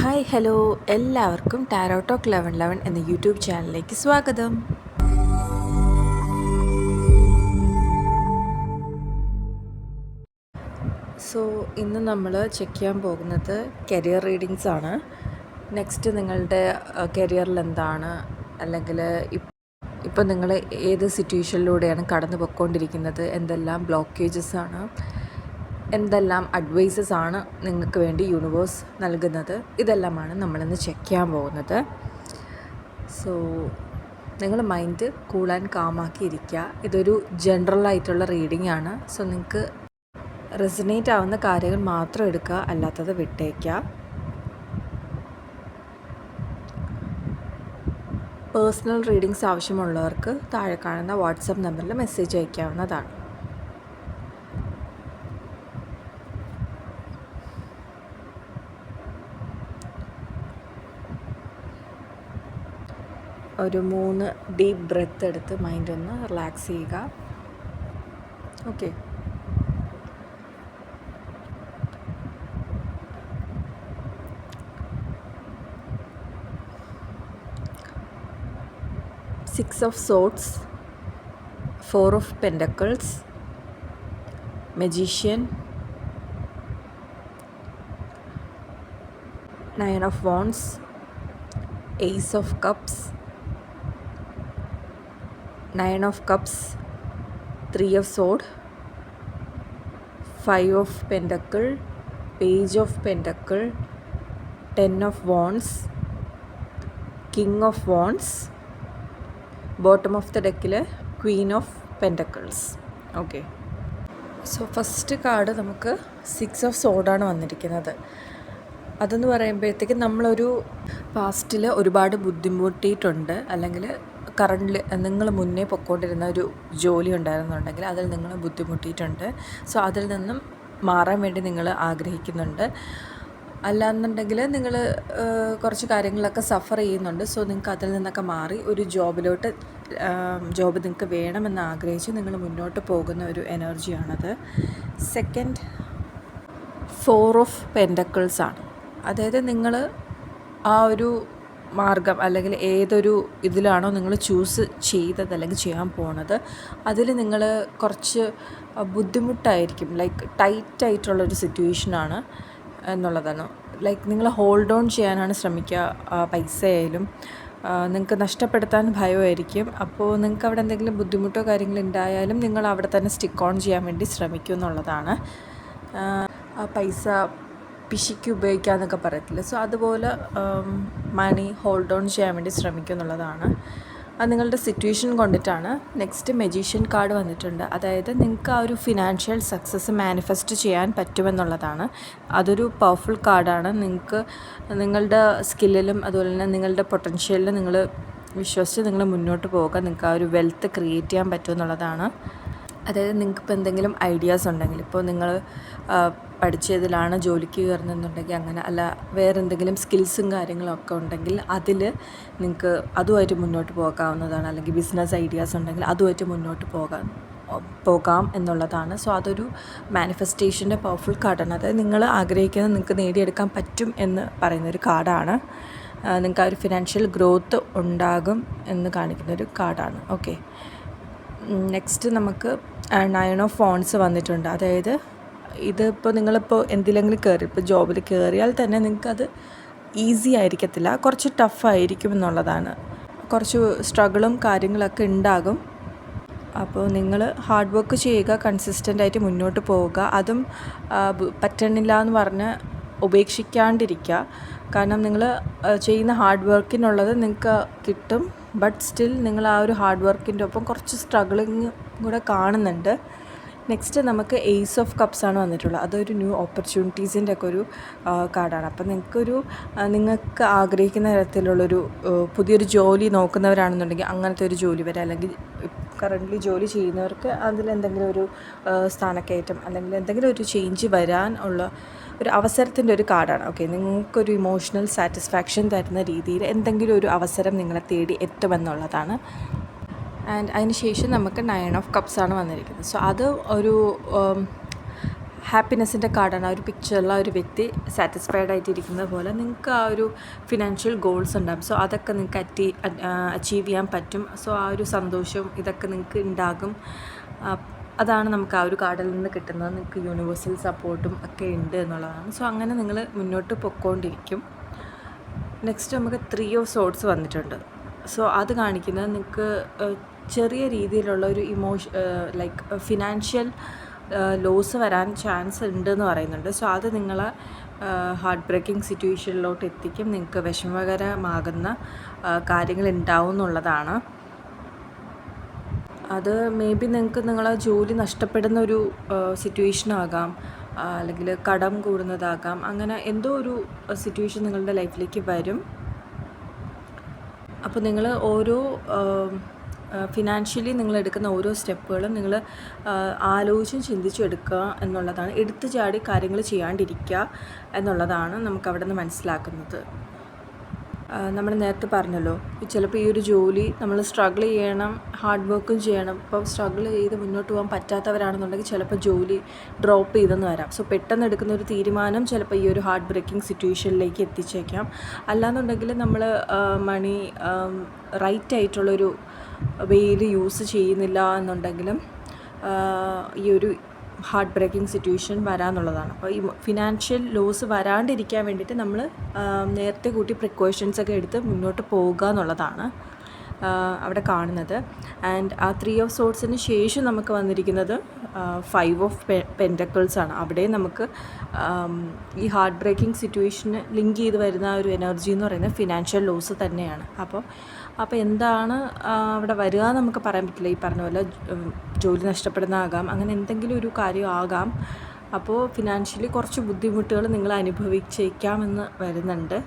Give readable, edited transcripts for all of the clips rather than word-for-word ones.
Hi hello എല്ലാവർക്കും tarot talk 1111 എന്ന YouTube ചാനലിലേക്ക് സ്വാഗതം. സോ ഇന്ന് നമ്മൾ ചെക്ക് ചെയ്യാൻ പോകുന്നത് കരിയർ റീഡിങ്സ് ആണ്. നെക്സ്റ്റ് നിങ്ങളുടെ കരിയറിൽ എന്താണ്, അല്ലെങ്കിൽ ഇപ്പോൾ നിങ്ങൾ ഏത് സിറ്റുവേഷനിലൂടെയാണ് കടന്നു പോയിക്കൊണ്ടിരിക്കുന്നത്, എന്തെല്ലാം ബ്ലോക്കേജസ് ആണ്, എന്തെല്ലാം അഡ്വൈസസ് ആണ് നിങ്ങൾക്ക് വേണ്ടി യൂണിവേഴ്സ് നൽകുന്നത്, ഇതെല്ലാമാണ് നമ്മളിന്ന് ചെക്ക് ചെയ്യാൻ പോകുന്നത്. സോ നിങ്ങൾ മൈൻഡ് കൂൾ ആൻഡ് കാമാക്കി ഇരിക്കുക. ഇതൊരു ജനറൽ ആയിട്ടുള്ള റീഡിംഗ് ആണ്. സോ നിങ്ങൾക്ക് റെസനേറ്റ് ആവുന്ന കാര്യങ്ങൾ മാത്രം എടുക്കുക, അല്ലാത്തത് വിട്ടേക്കുക. പേഴ്സണൽ റീഡിങ്സ് ആവശ്യമുള്ളവർക്ക് താഴെ കാണുന്ന വാട്സപ്പ് നമ്പറിൽ മെസ്സേജ് അയക്കാവുന്നതാണ്. ഒരു 3 ഡീപ്പ് ബ്രെത്ത് എടുത്ത് മൈൻഡ് ഒന്ന് റിലാക്സ് ചെയ്യുക. Okay, Six of Swords, Four of Pentacles, Magician, Nine of Wands, Ace of Cups, Nine of Cups, Three of Swords, Five of Pentacle, Page of Pentacle, Ten of Wands, King of Wands, bottom of the ഡെക്കിൽ queen of pentacles. Okay, so first card നമുക്ക് 6 of സോഡാണ് വന്നിരിക്കുന്നത്. അതെന്ന് പറയുമ്പോഴത്തേക്കും നമ്മളൊരു പാസ്റ്റിൽ ഒരുപാട് ബുദ്ധിമുട്ടിയിട്ടുണ്ട്, അല്ലെങ്കിൽ കറണ്ടിൽ നിങ്ങൾ മുന്നേ പൊയ്ക്കൊണ്ടിരുന്ന ഒരു ജോലി ഉണ്ടായിരുന്നുണ്ടെങ്കിൽ അതിൽ നിങ്ങൾ ബുദ്ധിമുട്ടിയിട്ടുണ്ട്. സോ അതിൽ നിന്നും മാറാൻ വേണ്ടി നിങ്ങൾ ആഗ്രഹിക്കുന്നുണ്ട്. അല്ലാന്നുണ്ടെങ്കിൽ നിങ്ങൾ കുറച്ച് കാര്യങ്ങളൊക്കെ സഫർ ചെയ്യുന്നുണ്ട്. സോ നിങ്ങൾക്ക് അതിൽ നിന്നൊക്കെ മാറി ഒരു ജോബ് നിങ്ങൾക്ക് വേണമെന്ന് ആഗ്രഹിച്ച് നിങ്ങൾ മുന്നോട്ട് പോകുന്ന ഒരു എനർജിയാണത്. സെക്കൻഡ്, 4 ഓഫ് പെൻറ്റക്കിൾസ് ആണ്. അതായത് നിങ്ങൾ ആ ഒരു മാർഗം അല്ലെങ്കിൽ ഏതൊരു ഇതിലാണോ നിങ്ങൾ ചൂസ് ചെയ്തത് അല്ലെങ്കിൽ ചെയ്യാൻ പോണത്, അതിൽ നിങ്ങൾ കുറച്ച് ബുദ്ധിമുട്ടായിരിക്കും, ലൈക്ക് ടൈറ്റായിട്ടുള്ളൊരു സിറ്റുവേഷനാണ് എന്നുള്ളതാണ്. ലൈക്ക് നിങ്ങൾ ഹോൾഡ് ഓൺ ചെയ്യാനാണ് ശ്രമിക്കുക. പൈസ ആയാലും നിങ്ങൾക്ക് നഷ്ടപ്പെടുത്താൻ ഭയമായിരിക്കും. അപ്പോൾ നിങ്ങൾക്ക് അവിടെ എന്തെങ്കിലും ബുദ്ധിമുട്ടോ കാര്യങ്ങളോ ഉണ്ടായാലും നിങ്ങൾ അവിടെ തന്നെ സ്റ്റിക്ക് ഓൺ ചെയ്യാൻ വേണ്ടി ശ്രമിക്കും എന്നുള്ളതാണ്. ആ പൈസ പിശിക്ക് ഉപയോഗിക്കുക എന്നൊക്കെ പറയത്തില്ല. സോ അതുപോലെ മണി ഹോൾഡ് ഓൺ ചെയ്യാൻ വേണ്ടി ശ്രമിക്കും എന്നുള്ളതാണ്. അത് നിങ്ങളുടെ സിറ്റുവേഷൻ കൊണ്ടിട്ടാണ്. നെക്സ്റ്റ്, മജീഷ്യൻ കാർഡ് വന്നിട്ടുണ്ട്. അതായത് നിങ്ങൾക്ക് ആ ഒരു ഫിനാൻഷ്യൽ സക്സസ് മാനിഫെസ്റ്റ് ചെയ്യാൻ പറ്റുമെന്നുള്ളതാണ്. അതൊരു പവർഫുൾ കാർഡാണ്. നിങ്ങൾക്ക് നിങ്ങളുടെ സ്കില്ലിലും അതുപോലെ തന്നെ നിങ്ങളുടെ പൊട്ടൻഷ്യലിലും നിങ്ങൾ വിശ്വസിച്ച് നിങ്ങൾ മുന്നോട്ട് പോകുക. നിങ്ങൾക്ക് ആ ഒരു വെൽത്ത് ക്രിയേറ്റ് ചെയ്യാൻ പറ്റുമെന്നുള്ളതാണ്. അതായത് നിങ്ങൾക്കിപ്പോൾ എന്തെങ്കിലും ഐഡിയാസ് ഉണ്ടെങ്കിൽ, ഇപ്പോൾ നിങ്ങൾ പഠിച്ചതിലാണ് ജോലിക്ക് കയറുന്നുണ്ടെങ്കിൽ അങ്ങനെ, അല്ല വേറെ എന്തെങ്കിലും സ്കിൽസും കാര്യങ്ങളൊക്കെ ഉണ്ടെങ്കിൽ അതിൽ നിങ്ങൾക്ക് അതുമായിട്ട് മുന്നോട്ട് പോകാവുന്നതാണ്. അല്ലെങ്കിൽ ബിസിനസ് ഐഡിയാസ് ഉണ്ടെങ്കിൽ അതുമായിട്ട് മുന്നോട്ട് പോകാം എന്നുള്ളതാണ്. സോ അതൊരു മാനിഫെസ്റ്റേഷൻ്റെ പവർഫുൾ കാർഡാണ്. അതായത് നിങ്ങൾ ആഗ്രഹിക്കുന്നത് നിങ്ങൾക്ക് നേടിയെടുക്കാൻ പറ്റും എന്ന് പറയുന്നൊരു കാർഡാണ്. നിങ്ങൾക്ക് ആ ഒരു ഫിനാൻഷ്യൽ ഗ്രോത്ത് ഉണ്ടാകും എന്ന് കാണിക്കുന്നൊരു കാർഡാണ്. ഓക്കെ, നെക്സ്റ്റ് നമുക്ക് 9 ഓഫ് വാണ്ട്സ് വന്നിട്ടുണ്ട്. അതായത് ഇതിപ്പോൾ നിങ്ങളിപ്പോൾ എന്തിലെങ്കിലും കയറി, ഇപ്പോൾ ജോബിൽ കയറിയാൽ തന്നെ നിങ്ങൾക്കത് ഈസി ആയിരിക്കത്തില്ല, കുറച്ച് ടഫായിരിക്കും എന്നുള്ളതാണ്. കുറച്ച് സ്ട്രഗിളും കാര്യങ്ങളൊക്കെ ഉണ്ടാകും. അപ്പോൾ നിങ്ങൾ ഹാർഡ് വർക്ക് ചെയ്യുക, കൺസിസ്റ്റൻ്റായിട്ട് മുന്നോട്ട് പോവുക. അതും പറ്റണില്ല എന്ന് പറഞ്ഞ് ഉപേക്ഷിക്കാണ്ടിരിക്കുക. കാരണം നിങ്ങൾ ചെയ്യുന്ന ഹാർഡ് വർക്കിനുള്ളത് നിങ്ങൾക്ക് കിട്ടും. ബട്ട് സ്റ്റിൽ നിങ്ങൾ ആ ഒരു ഹാർഡ് വർക്കിൻ്റെ ഒപ്പം കുറച്ച് സ്ട്രഗിളിങ് കൂടെ കാണുന്നുണ്ട്. നെക്സ്റ്റ് നമുക്ക് ഏസ് ഓഫ് കപ്സ് ആണ് വന്നിട്ടുള്ളത്. അതൊരു ന്യൂ ഓപ്പർച്യൂണിറ്റീസിൻ്റെ ഒക്കെ ഒരു കാർഡാണ്. അപ്പം നിങ്ങൾക്ക് ആഗ്രഹിക്കുന്ന തരത്തിലുള്ളൊരു പുതിയൊരു ജോലി നോക്കുന്നവരാണെന്നുണ്ടെങ്കിൽ അങ്ങനത്തെ ഒരു ജോലി വരെ, അല്ലെങ്കിൽ കറൻ്റ്ലി ജോലി ചെയ്യുന്നവർക്ക് അതിലെന്തെങ്കിലും ഒരു സ്ഥാനക്കയറ്റം അല്ലെങ്കിൽ എന്തെങ്കിലും ഒരു ചേഞ്ച് വരാൻ ഉള്ള ഒരു അവസരത്തിൻ്റെ ഒരു കാർഡാണ്. ഓക്കെ, നിങ്ങൾക്കൊരു ഇമോഷണൽ സാറ്റിസ്ഫാക്ഷൻ തരുന്ന രീതിയിൽ എന്തെങ്കിലും ഒരു അവസരം നിങ്ങളെ തേടി എത്തുമെന്നുള്ളതാണ്. ആൻഡ് അതിന് ശേഷം നമുക്ക് 9 ഓഫ് കപ്സ് ആണ് വന്നിരിക്കുന്നത്. സോ അത് ഒരു ഹാപ്പിനെസ്സിൻ്റെ കാർഡാണ്. ആ ഒരു പിക്ചറിൽ ആ ഒരു വ്യക്തി സാറ്റിസ്ഫൈഡ് ആയിട്ടിരിക്കുന്നത് പോലെ നിങ്ങൾക്ക് ആ ഒരു ഫിനാൻഷ്യൽ ഗോൾസ് ഉണ്ടാകും. സോ അതൊക്കെ നിങ്ങൾക്ക് അച്ചീവ് ചെയ്യാൻ പറ്റും. സോ ആ ഒരു സന്തോഷവും ഇതൊക്കെ നിങ്ങൾക്ക് ഉണ്ടാകും. അതാണ് നമുക്ക് ആ ഒരു കാർഡിൽ നിന്ന് കിട്ടുന്നത്. നിങ്ങൾക്ക് യൂണിവേഴ്സൽ സപ്പോർട്ടും ഒക്കെ ഉണ്ട് എന്നുള്ളതാണ്. സോ അങ്ങനെ നിങ്ങൾ മുന്നോട്ട് പൊയ്ക്കൊണ്ടിരിക്കും. നെക്സ്റ്റ് നമുക്ക് 3 ഓഫ് സോർഡ്സ് വന്നിട്ടുണ്ട്. സോ അത് കാണിക്കുന്നത് നിങ്ങൾക്ക് ചെറിയ രീതിയിലുള്ള ഒരു ലൈക്ക് ഫിനാൻഷ്യൽ ലോസ് വരാൻ ചാൻസ് ഉണ്ടെന്ന് പറയുന്നുണ്ട്. സോ അത് നിങ്ങളെ ഹാർട്ട് ബ്രേക്കിംഗ് സിറ്റുവേഷനിലോട്ട് എത്തിക്കും. നിങ്ങൾക്ക് വിഷമകരമാകുന്ന കാര്യങ്ങൾ ഉണ്ടാവും എന്നുള്ളതാണ്. അത് മേ ബി നിങ്ങൾക്ക് നിങ്ങളെ ജോലി നഷ്ടപ്പെടുന്ന ഒരു സിറ്റുവേഷനാകാം, അല്ലെങ്കിൽ കടം കൂടുന്നതാകാം. അങ്ങനെ എന്തോ ഒരു സിറ്റുവേഷൻ നിങ്ങളുടെ ലൈഫിലേക്ക് വരും. അപ്പോൾ നിങ്ങൾ ഓരോ ഫിനാൻഷ്യലി നിങ്ങൾ എടുക്കുന്ന ഓരോ സ്റ്റെപ്പുകളും നിങ്ങൾ ആലോചിച്ചും ചിന്തിച്ചും എടുക്കുക എന്നുള്ളതാണ്. എടുത്തു ചാടി കാര്യങ്ങൾ ചെയ്യാണ്ടിരിക്കുക എന്നുള്ളതാണ് നമുക്ക് അവിടെ നിന്ന് മനസ്സിലാക്കുന്നത്. നമ്മൾ നേരത്തെ പറഞ്ഞല്ലോ, ചിലപ്പോൾ ഈ ഒരു ജോലി നമ്മൾ സ്ട്രഗിൾ ചെയ്യണം, ഹാർഡ് വർക്കും ചെയ്യണം. ഇപ്പോൾ സ്ട്രഗിൾ ചെയ്ത് മുന്നോട്ട് പോകാൻ പറ്റാത്തവരാണെന്നുണ്ടെങ്കിൽ ചിലപ്പോൾ ജോലി ഡ്രോപ്പ് ചെയ്തെന്ന് വരാം. സോ പെട്ടെന്ന് എടുക്കുന്ന ഒരു തീരുമാനം ചിലപ്പോൾ ഈ ഒരു ഹാർട്ട് ബ്രേക്കിംഗ് സിറ്റുവേഷനിലേക്ക് എത്തിച്ചേക്കാം. അല്ലാന്നുണ്ടെങ്കിൽ നമ്മൾ മണി റൈറ്റ് ആയിട്ടുള്ളൊരു വേയിൽ യൂസ് ചെയ്യുന്നില്ല എന്നുണ്ടെങ്കിലും ഈ ഒരു ഹാർട്ട് ബ്രേക്കിംഗ് സിറ്റുവേഷൻ വരാമെന്നുള്ളതാണ്. അപ്പോൾ ഈ ഫിനാൻഷ്യൽ ലോസ് വരാണ്ടിരിക്കാൻ വേണ്ടിയിട്ട് നമ്മൾ നേരത്തെ കൂട്ടി പ്രിക്കോഷൻസൊക്കെ എടുത്ത് മുന്നോട്ട് പോകുക എന്നുള്ളതാണ് അവിടെ കാണുന്നത്. ആൻഡ് ആ 3 ഓഫ് സോർഡ്സിന് ശേഷം നമുക്ക് വന്നിരിക്കുന്നത് 5 ഓഫ് പെൻറ്റക്കിൾസ് ആണ്. അവിടെ നമുക്ക് ഈ ഹാർട്ട് ബ്രേക്കിംഗ് സിറ്റുവേഷന് ലിങ്ക് ചെയ്ത് വരുന്ന ഒരു എനർജി എന്ന് പറയുന്നത് ഫിനാൻഷ്യൽ ലോസ് തന്നെയാണ്. അപ്പോൾ എന്താണ് അവിടെ വരിക എന്ന് നമുക്ക് പറയാൻ പറ്റില്ല. ഈ പറഞ്ഞ പോലെ ജോലി നഷ്ടപ്പെടുന്നതാകാം, അങ്ങനെ എന്തെങ്കിലും ഒരു കാര്യം ആകാം. അപ്പോൾ ഫിനാൻഷ്യലി കുറച്ച് ബുദ്ധിമുട്ടുകൾ നിങ്ങൾ അനുഭവിച്ചേക്കാമെന്ന് വരുന്നുണ്ട്.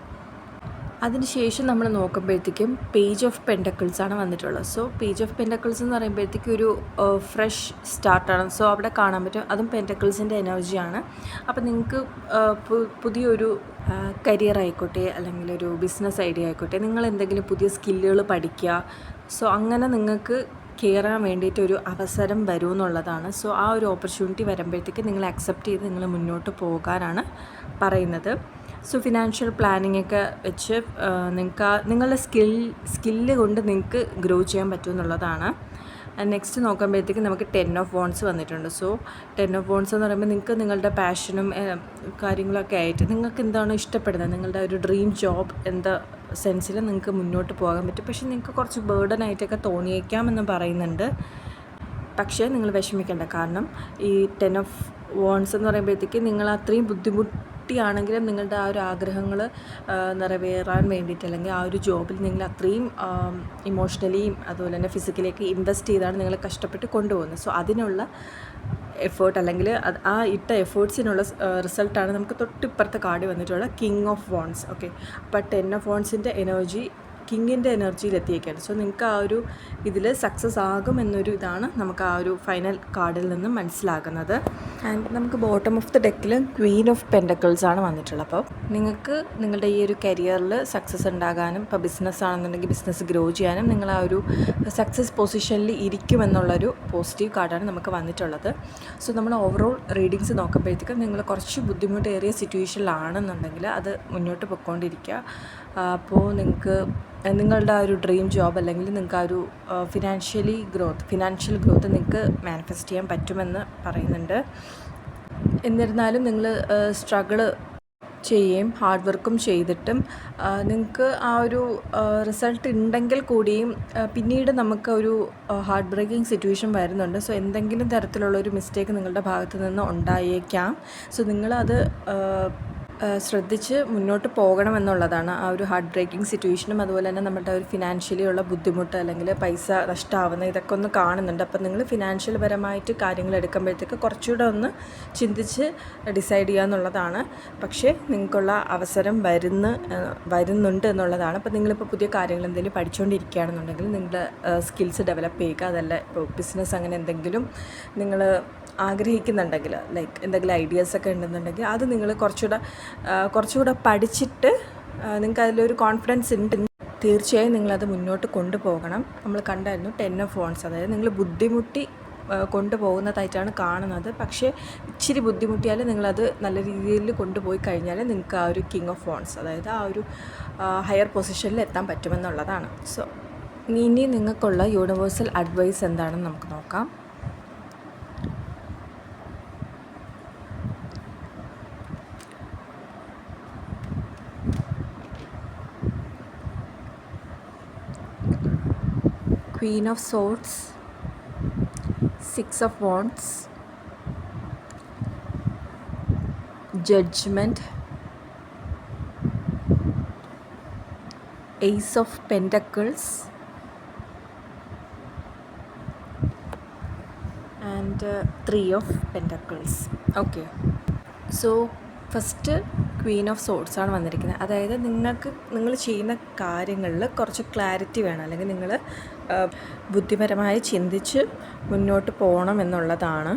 അതിനുശേഷം നമ്മൾ നോക്കുമ്പോഴത്തേക്കും പേജ് ഓഫ് പെൻറ്റക്കിൾസ് ആണ് വന്നിട്ടുള്ളത്. സോ പേജ് ഓഫ് പെൻറ്റക്കിൾസ് എന്ന് പറയുമ്പോഴത്തേക്കും ഒരു ഫ്രഷ് സ്റ്റാർട്ടാണ്. സോ അവിടെ കാണാൻ പറ്റും, അതും പെൻറ്റക്കിൾസിൻ്റെ എനർജിയാണ്. അപ്പോൾ നിങ്ങൾക്ക് പുതിയൊരു കരിയർ ആയിക്കോട്ടെ, അല്ലെങ്കിൽ ഒരു ബിസിനസ് ഐഡിയ ആയിക്കോട്ടെ, നിങ്ങൾ എന്തെങ്കിലും പുതിയ സ്കില്ലുകൾ പഠിക്കുക. സോ അങ്ങനെ നിങ്ങൾക്ക് കയറാൻ വേണ്ടിയിട്ട് ഒരു അവസരം വരും എന്നുള്ളതാണ്. സോ ആ ഒരു ഓപ്പർച്യൂണിറ്റി വരുമ്പോഴത്തേക്ക് നിങ്ങൾ അക്സെപ്റ്റ് ചെയ്ത് നിങ്ങൾ മുന്നോട്ട് പോകാനാണ് പറയുന്നത്. സോ ഫിനാൻഷ്യൽ പ്ലാനിങ് ഒക്കെ വെച്ച് നിങ്ങൾക്ക് നിങ്ങളുടെ സ്കില്ല് കൊണ്ട് നിങ്ങൾക്ക് ഗ്രോ ചെയ്യാൻ പറ്റും എന്നുള്ളതാണ്. നെക്സ്റ്റ് നോക്കുമ്പോഴത്തേക്ക് നമുക്ക് 10 ഓഫ് വോൺസ് വന്നിട്ടുണ്ട്. സോ 10 ഓഫ് വോൺസ് എന്ന് പറയുമ്പോൾ നിങ്ങൾക്ക് നിങ്ങളുടെ പാഷനും കാര്യങ്ങളൊക്കെ ആയിട്ട് നിങ്ങൾക്ക് എന്താണ് ഇഷ്ടപ്പെടുന്നത്, നിങ്ങളുടെ ഒരു ഡ്രീം ജോബ് എന്താ സെൻസിൽ നിങ്ങൾക്ക് മുന്നോട്ട് പോകാൻ പറ്റും. പക്ഷേ നിങ്ങൾക്ക് കുറച്ച് ബേർഡനായിട്ടൊക്കെ തോന്നിയേക്കാമെന്ന് പറയുന്നുണ്ട്. പക്ഷേ നിങ്ങൾ വിഷമിക്കേണ്ട. കാരണം ഈ 10 ഓഫ് വോൺസ് എന്ന് പറയുമ്പോഴത്തേക്ക് നിങ്ങൾ അത്രയും ബുദ്ധിമുട്ടിയാണെങ്കിലും നിങ്ങളുടെ ആ ഒരു ആഗ്രഹങ്ങൾ നിറവേറാൻ വേണ്ടിയിട്ട്, അല്ലെങ്കിൽ ആ ഒരു ജോബിൽ നിങ്ങൾ അത്രയും ഇമോഷണലിയും അതുപോലെ തന്നെ ഫിസിക്കലിയൊക്കെ ഇൻവെസ്റ്റ് ചെയ്താണ് നിങ്ങൾ കഷ്ടപ്പെട്ട് കൊണ്ടുപോകുന്നത്. സോ അതിനുള്ള എഫേർട്ട്, അല്ലെങ്കിൽ ആ ഇട്ട എഫേർട്സിനുള്ള റിസൾട്ടാണ് നമുക്ക് തൊട്ടിപ്പുറത്തെ കാർഡ് വന്നിട്ടുള്ള കിങ് ഓഫ് വോൺസ്. ഓക്കെ, അപ്പോൾ 10 ഓഫ് വോൺസിൻ്റെ എനർജി കിങ്ങിൻ്റെ എനർജിയിൽ എത്തിയേക്കാണ്. സോ നിങ്ങൾക്ക് ആ ഒരു ഇതിൽ സക്സസ് ആകുമെന്നൊരു ഇതാണ് നമുക്ക് ആ ഒരു ഫൈനൽ കാർഡിൽ നിന്നും മനസ്സിലാകുന്നത്. ആൻഡ് നമുക്ക് ബോട്ടം ഓഫ് ദ ഡെക്കിൽ ക്വീൻ ഓഫ് പെൻറ്റക്കിൾസ് ആണ് വന്നിട്ടുള്ളത്. അപ്പോൾ നിങ്ങൾക്ക് നിങ്ങളുടെ ഈ ഒരു കരിയറിൽ സക്സസ് ഉണ്ടാകാനും, ഇപ്പോൾ ബിസിനസ് ആണെന്നുണ്ടെങ്കിൽ ബിസിനസ് ഗ്രോ ചെയ്യാനും നിങ്ങൾ ആ ഒരു സക്സസ് പൊസിഷനിൽ ഇരിക്കുമെന്നുള്ളൊരു പോസിറ്റീവ് കാർഡാണ് നമുക്ക് വന്നിട്ടുള്ളത്. സോ നമ്മൾ ഓവറോൾ റീഡിങ്സ് നോക്കുമ്പോഴത്തേക്കും നിങ്ങൾ കുറച്ച് ബുദ്ധിമുട്ടേറിയ സിറ്റുവേഷനിലാണെന്നുണ്ടെങ്കിൽ അത് മുന്നോട്ട് പൊയ്ക്കൊണ്ടിരിക്കുക. അപ്പോൾ നിങ്ങൾക്ക് നിങ്ങളുടെ ആ ഒരു ഡ്രീം ജോബ്, അല്ലെങ്കിൽ നിങ്ങൾക്ക് ആ ഒരു ഫിനാൻഷ്യൽ ഗ്രോത്ത് നിങ്ങൾക്ക് മാനിഫെസ്റ്റ് ചെയ്യാൻ പറ്റുമെന്ന് പറയുന്നുണ്ട്. എന്നിരുന്നാലും നിങ്ങൾ സ്ട്രഗിൾ ചെയ്യുകയും ഹാർഡ് വർക്കും ചെയ്തിട്ടും നിങ്ങൾക്ക് ആ ഒരു റിസൾട്ട് ഉണ്ടെങ്കിൽ കൂടിയും പിന്നീട് നമുക്ക് ഒരു ഹാർട്ട് ബ്രേക്കിംഗ് സിറ്റുവേഷൻ വരുന്നുണ്ട്. സോ എന്തെങ്കിലും തരത്തിലുള്ളൊരു മിസ്റ്റേക്ക് നിങ്ങളുടെ ഭാഗത്ത് നിന്ന് ഉണ്ടായേക്കാം. സോ നിങ്ങളത് ശ്രദ്ധിച്ച് മുന്നോട്ട് പോകണമെന്നുള്ളതാണ്. ആ ഒരു ഹാർട്ട് ബ്രേക്കിംഗ് സിറ്റുവേഷനും അതുപോലെ തന്നെ നമ്മുടെ ഒരു ഫിനാൻഷ്യലി ഉള്ള ബുദ്ധിമുട്ട്, അല്ലെങ്കിൽ പൈസ നഷ്ടമാവുന്ന ഇതൊക്കെ ഒന്ന് കാണുന്നുണ്ട്. അപ്പം നിങ്ങൾ ഫിനാൻഷ്യൽ പരമായിട്ട് കാര്യങ്ങൾ എടുക്കുമ്പോഴത്തേക്ക് കുറച്ചുകൂടെ ഒന്ന് ചിന്തിച്ച് ഡിസൈഡ് ചെയ്യുക എന്നുള്ളതാണ്. പക്ഷേ നിങ്ങൾക്കുള്ള അവസരം വരുന്നുണ്ട് എന്നുള്ളതാണ്. അപ്പോൾ നിങ്ങളിപ്പോൾ പുതിയ കാര്യങ്ങൾ എന്തെങ്കിലും പഠിച്ചുകൊണ്ടിരിക്കുകയാണെന്നുണ്ടെങ്കിൽ നിങ്ങളുടെ സ്കിൽസ് ഡെവലപ്പ് ചെയ്യുക. അതല്ല ഇപ്പോൾ ബിസിനസ് അങ്ങനെ എന്തെങ്കിലും നിങ്ങൾ ആഗ്രഹിക്കുന്നുണ്ടെങ്കിൽ, ലൈക്ക് എന്തെങ്കിലും ഐഡിയാസൊക്കെ ഉണ്ടെന്നുണ്ടെങ്കിൽ അത് നിങ്ങൾ കുറച്ചുകൂടെ പഠിച്ചിട്ട് നിങ്ങൾക്ക് അതിലൊരു കോൺഫിഡൻസ് ഉണ്ട്, തീർച്ചയായും നിങ്ങളത് മുന്നോട്ട് കൊണ്ടുപോകണം. നമ്മൾ കണ്ടായിരുന്നു 10 ഓഫ് വോൺസ്, അതായത് നിങ്ങൾ ബുദ്ധിമുട്ടി കൊണ്ടുപോകുന്നതായിട്ടാണ് കാണുന്നത്. പക്ഷേ ഇച്ചിരി ബുദ്ധിമുട്ടിയാൽ നിങ്ങളത് നല്ല രീതിയിൽ കൊണ്ടുപോയി കഴിഞ്ഞാൽ നിങ്ങൾക്ക് ആ ഒരു കിങ് ഓഫ് വോൺസ്, അതായത് ആ ഒരു ഹയർ പൊസിഷനിൽ എത്താൻ പറ്റുമെന്നുള്ളതാണ്. സോ ഇനി നിങ്ങൾക്കുള്ള യൂണിവേഴ്സൽ അഡ്വൈസ് എന്താണെന്ന് നമുക്ക് നോക്കാം. Queen of Swords, Six of Wands, Judgment, Ace of Pentacles, and Three of Pentacles. Okay, so first Queen of sorts ആണ് വന്നിരിക്കുന്നത്. അതായത് നിങ്ങൾ ചെയ്യുന്ന കാര്യങ്ങളിൽ കുറച്ച് ക്ലാരിറ്റി വേണം, അല്ലെങ്കിൽ നിങ്ങൾ ബുദ്ധിപരമായി ചിന്തിച്ച് മുന്നോട്ട് പോകണം എന്നുള്ളതാണ്.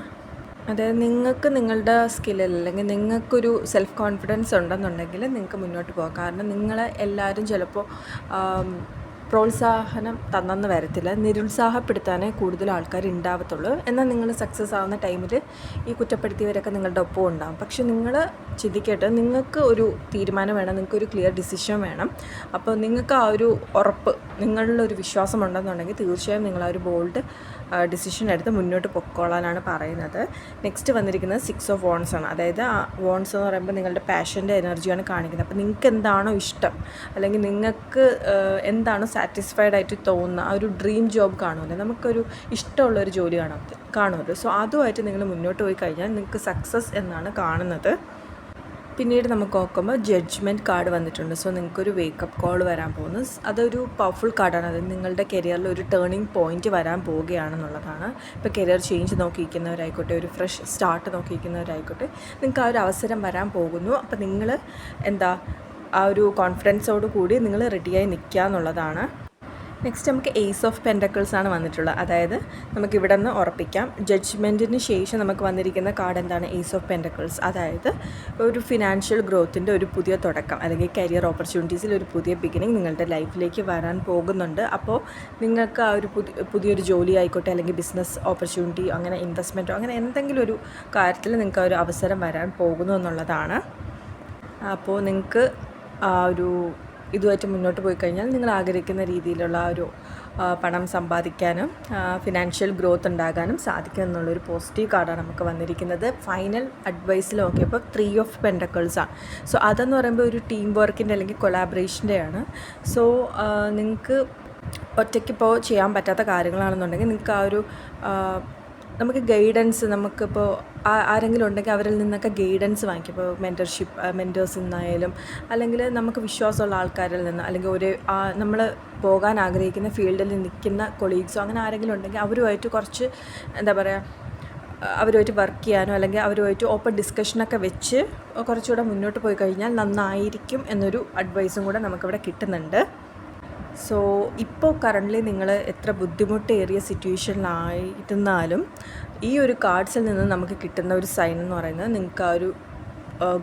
അതായത് നിങ്ങൾക്ക് നിങ്ങളുടെ സ്കില്ലിൽ അല്ലെങ്കിൽ നിങ്ങൾക്കൊരു സെൽഫ് കോൺഫിഡൻസ് ഉണ്ടെന്നുണ്ടെങ്കിൽ നിങ്ങൾക്ക് മുന്നോട്ട് പോകാം. കാരണം നിങ്ങളെ എല്ലാവരും ചിലപ്പോൾ പ്രോത്സാഹനം തന്നെന്ന് വരത്തില്ല, നിരുത്സാഹപ്പെടുത്താനേ കൂടുതൽ ആൾക്കാർ ഉണ്ടാവത്തുള്ളൂ. എന്നാൽ നിങ്ങൾ സക്സസ് ആവുന്ന ടൈമിൽ ഈ കുറ്റപ്പെടുത്തിയവരൊക്കെ നിങ്ങളുടെ ഒപ്പം ഉണ്ടാകും. പക്ഷെ നിങ്ങൾ ചിന്തിക്കട്ടെ, നിങ്ങൾക്ക് ഒരു തീരുമാനം വേണം, നിങ്ങൾക്കൊരു ക്ലിയർ ഡിസിഷൻ വേണം. അപ്പോൾ നിങ്ങൾക്ക് ആ ഒരു ഉറപ്പ്, നിങ്ങളിലൊരു വിശ്വാസം ഉണ്ടെന്നുണ്ടെങ്കിൽ തീർച്ചയായും നിങ്ങൾ ആ ഒരു ബോൾഡ് ഡിസിഷൻ എടുത്ത് മുന്നോട്ട് പൊക്കോളാനാണ് പറയുന്നത്. നെക്സ്റ്റ് വന്നിരിക്കുന്നത് സിക്സ് ഓഫ് വോൺസ് ആണ്. അതായത് ആ വോൺസ് എന്ന് പറയുമ്പോൾ നിങ്ങളുടെ പാഷൻ്റെ എനർജിയാണ് കാണിക്കുന്നത്. അപ്പോൾ നിങ്ങൾക്ക് എന്താണോ ഇഷ്ടം, അല്ലെങ്കിൽ നിങ്ങൾക്ക് എന്താണോ സാറ്റിസ്ഫൈഡ് ആയിട്ട് തോന്നുന്ന ആ ഒരു ഡ്രീം ജോബ് കാണുമല്ലോ, നമുക്കൊരു ഇഷ്ടമുള്ളൊരു ജോലി കാണുമല്ലോ. സോ അതുമായിട്ട് നിങ്ങൾ മുന്നോട്ട് പോയി കഴിഞ്ഞാൽ നിങ്ങൾക്ക് സക്സസ് എന്നാണ് കാണുന്നത്. പിന്നീട് നമുക്ക് നോക്കുമ്പോൾ ജഡ്ജ്മെൻറ്റ് കാർഡ് വന്നിട്ടുണ്ട്. സോ നിങ്ങൾക്കൊരു വേക്കപ്പ് കോൾ വരാൻ പോകുന്നു. അതൊരു പവർഫുൾ കാർഡാണ്. അത് നിങ്ങളുടെ കരിയറിൽ ഒരു ടേണിംഗ് പോയിൻറ്റ് വരാൻ പോവുകയാണെന്നുള്ളതാണ്. ഇപ്പോൾ കരിയർ ചേഞ്ച് നോക്കിയിരിക്കുന്നവരായിക്കോട്ടെ, ഒരു ഫ്രഷ് സ്റ്റാർട്ട് നോക്കിയിരിക്കുന്നവരായിക്കോട്ടെ, നിങ്ങൾക്ക് ആ ഒരു അവസരം വരാൻ പോകുന്നു. അപ്പോൾ നിങ്ങൾ ആ ഒരു കോൺഫിഡൻസോട് കൂടി നിങ്ങൾ റെഡിയായി നിൽക്കുക എന്നുള്ളതാണ്. നെക്സ്റ്റ് നമുക്ക് ഏസ് ഓഫ് പെൻറ്റക്കിൾസ് ആണ് വന്നിട്ടുള്ളത്. അതായത് നമുക്കിവിടെ നിന്ന് ഉറപ്പിക്കാം, ജഡ്ജ്മെൻറ്റിന് ശേഷം നമുക്ക് വന്നിരിക്കുന്ന കാർഡ് എന്താണ്? Ace of pentacles. അതായത് ഒരു ഫിനാൻഷ്യൽ ഗ്രോത്തിൻ്റെ ഒരു പുതിയ തുടക്കം, അല്ലെങ്കിൽ കരിയർ ഓപ്പർച്യൂണിറ്റീസിൽ ഒരു പുതിയ ബിഗിനിങ് നിങ്ങളുടെ ലൈഫിലേക്ക് വരാൻ പോകുന്നുണ്ട്. അപ്പോൾ നിങ്ങൾക്ക് ആ ഒരു പുതിയൊരു ജോലി ആയിക്കോട്ടെ, അല്ലെങ്കിൽ ബിസിനസ് ഓപ്പർച്യൂണിറ്റി, അങ്ങനെ ഇൻവെസ്റ്റ്മെൻറ്റോ, അങ്ങനെ എന്തെങ്കിലും ഒരു കാര്യത്തിൽ നിങ്ങൾക്ക് ആ ഒരു അവസരം വരാൻ പോകുന്നു എന്നുള്ളതാണ്. അപ്പോൾ നിങ്ങൾക്ക് ആ ഒരു ഇതുമായിട്ട് മുന്നോട്ട് പോയി കഴിഞ്ഞാൽ നിങ്ങൾ ആഗ്രഹിക്കുന്ന രീതിയിലുള്ള ആ ഒരു പണം സമ്പാദിക്കാനും ഫിനാൻഷ്യൽ ഗ്രോത്ത് ഉണ്ടാകാനും സാധിക്കും എന്നുള്ളൊരു പോസിറ്റീവ് കാർഡാണ് നമുക്ക് വന്നിരിക്കുന്നത്. ഫൈനൽ അഡ്വൈസിൽ നോക്കിയപ്പോൾ 3 ഓഫ് പെൻറ്റക്കിൾസ് ആണ്. സോ അതെന്ന് പറയുമ്പോൾ ഒരു ടീം വർക്കിൻ്റെ അല്ലെങ്കിൽ കൊളാബറേഷൻ്റെയാണ്. സോ നിങ്ങൾക്ക് ഒറ്റയ്ക്കിപ്പോൾ ചെയ്യാൻ പറ്റാത്ത കാര്യങ്ങളാണെന്നുണ്ടെങ്കിൽ നിങ്ങൾക്ക് ആ ഒരു നമുക്ക് ഗൈഡൻസ്, നമുക്കിപ്പോൾ ആരെങ്കിലും ഉണ്ടെങ്കിൽ അവരിൽ നിന്നൊക്കെ ഗൈഡൻസ് വാങ്ങിക്കും. ഇപ്പോൾ മെൻറ്റേഴ്സിൽ നിന്നായാലും, അല്ലെങ്കിൽ നമുക്ക് വിശ്വാസമുള്ള ആൾക്കാരിൽ നിന്ന്, അല്ലെങ്കിൽ നമ്മൾ പോകാൻ ആഗ്രഹിക്കുന്ന ഫീൽഡിൽ നിൽക്കുന്ന കൊളീഗ്സോ അങ്ങനെ ആരെങ്കിലും ഉണ്ടെങ്കിൽ അവരുമായിട്ട് കുറച്ച് അവരുമായിട്ട് വർക്ക് ചെയ്യാനോ, അല്ലെങ്കിൽ അവരുമായിട്ട് ഓപ്പൺ ഡിസ്കഷനൊക്കെ വെച്ച് കുറച്ചുകൂടെ മുന്നോട്ട് പോയി കഴിഞ്ഞാൽ നന്നായിരിക്കും എന്നൊരു അഡ്വൈസും കൂടെ നമുക്കിവിടെ കിട്ടുന്നുണ്ട്. സോ ഇപ്പോൾ കറൻ്റ്ലി നിങ്ങൾ എത്ര ബുദ്ധിമുട്ടേറിയ സിറ്റുവേഷനിലായിരുന്നാലും ഈ ഒരു കാർഡ്സിൽ നിന്ന് നമുക്ക് കിട്ടുന്ന ഒരു സൈൻ എന്ന് പറയുന്നത് നിങ്ങൾക്ക് ആ ഒരു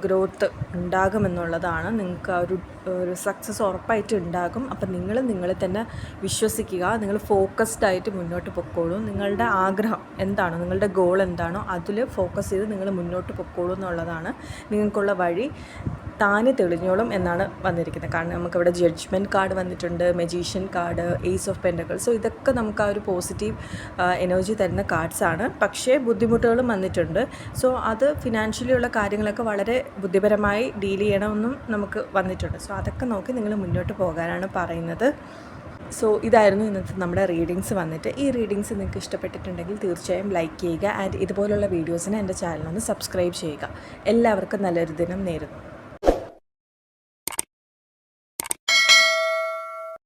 ഗ്രോത്ത് ഉണ്ടാകുമെന്നുള്ളതാണ്. നിങ്ങൾക്ക് ആ ഒരു സക്സസ് ഉറപ്പായിട്ട് ഉണ്ടാകും. അപ്പം നിങ്ങളെ തന്നെ വിശ്വസിക്കുക, നിങ്ങൾ ഫോക്കസ്ഡ് ആയിട്ട് മുന്നോട്ട് പൊക്കോളൂ. നിങ്ങളുടെ ആഗ്രഹം എന്താണോ, നിങ്ങളുടെ ഗോൾ എന്താണോ അതിൽ ഫോക്കസ് ചെയ്ത് നിങ്ങൾ മുന്നോട്ട് പൊക്കോളൂ എന്നുള്ളതാണ്. നിങ്ങൾക്കുള്ള വഴി താനെ തെളിഞ്ഞോളും എന്നാണ് വന്നിരിക്കുന്നത്. കാരണം നമുക്കിവിടെ ജഡ്ജ്മെൻറ്റ് കാർഡ് വന്നിട്ടുണ്ട്, magician card, ace of pentacles. So ഇതൊക്കെ നമുക്ക് ആ ഒരു പോസിറ്റീവ് എനർജി തരുന്ന കാർഡ്സാണ്. പക്ഷേ ബുദ്ധിമുട്ടുകളും വന്നിട്ടുണ്ട്. സോ അത് ഫിനാൻഷ്യലി ഉള്ള കാര്യങ്ങളൊക്കെ വളരെ ബുദ്ധിപരമായി ഡീൽ ചെയ്യണമെന്നും നമുക്ക് വന്നിട്ടുണ്ട്. സോ അതൊക്കെ നോക്കി നിങ്ങൾ മുന്നോട്ട് പോകാനാണ് പറയുന്നത്. സോ ഇതായിരുന്നു ഇന്നത്തെ നമ്മുടെ റീഡിങ്സ് വന്നിട്ട്. ഈ റീഡിങ്സ് നിങ്ങൾക്ക് ഇഷ്ടപ്പെട്ടിട്ടുണ്ടെങ്കിൽ തീർച്ചയായും ലൈക്ക് ചെയ്യുക. ആൻഡ് ഇതുപോലുള്ള വീഡിയോസിന് എൻ്റെ ചാനലൊന്ന് സബ്സ്ക്രൈബ് ചെയ്യുക. എല്ലാവർക്കും നല്ലൊരു ദിനം നേരുന്നു.